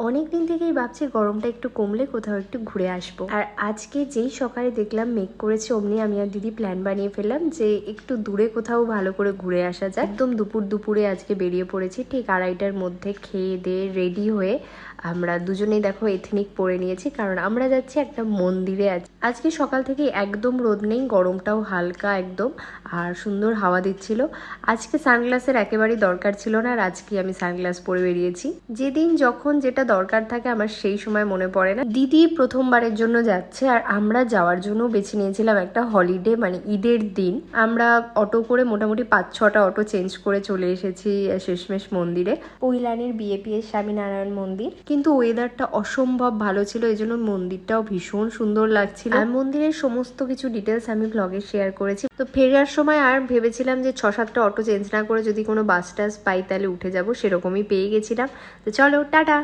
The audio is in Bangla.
অনেক দিন থেকেই ভাবছি গরমটা একটু কমলে কোথাও একটু ঘুরে আসবো। আর আজকে যেই সকালে দেখলাম মেঘ করেছে, অমনি আমি আর দিদি প্ল্যান বানিয়ে ফেললাম যে একটু দূরে কোথাও ভালো করে ঘুরে আসা যায়। একদম দুপুরে আজকে বেরিয়ে পড়েছি, ঠিক 2:30টার মধ্যে খেয়ে দিয়ে রেডি হয়ে আমরা দুজনেই দেখো এথনিক পরে নিয়েছি, কারণ আমরা যাচ্ছি একটা মন্দিরে। আজকে সকাল থেকে একদম রোদ নেই, গরমটাও হালকা একদম, আর সুন্দর হাওয়া দিচ্ছিল। আজকে সানগ্লাসের একেবারেই দরকার ছিল না, আর আজকে আমি সানগ্লাস পরে বেরিয়েছি। যেদিন যখন যেটা দরকার থাকে আমার সেই সময় মনে পড়ে না। দিদি প্রথমবারের জন্য যাচ্ছে, আর আমরা যাওয়ার জন্য বেছে নিয়েছিলাম একটা হলিডে, মানে ঈদের দিন। আমরা অটো করে মোটামুটি 5-6টা অটো চেঞ্জ করে চলে এসেছি শেষমেশ মন্দিরে, পৈলানির বিএপিএস স্বামীনারায়ণ মন্দির। কিন্তু ওয়েদারটা অসম্ভব ভালো ছিল, এই জন্য মন্দিরটাও ভীষণ সুন্দর লাগছিল। আর মন্দিরের সমস্ত কিছু ডিটেলস আমি ব্লগে শেয়ার করেছি। তো ফেরার সময় আর ভেবেছিলাম যে 6-7টা অটো চেঞ্জ না করে যদি কোনো বাস টাস পাই তাহলে উঠে যাব, সেরকমই পেয়ে গেছিলাম। তো চলো টাটা।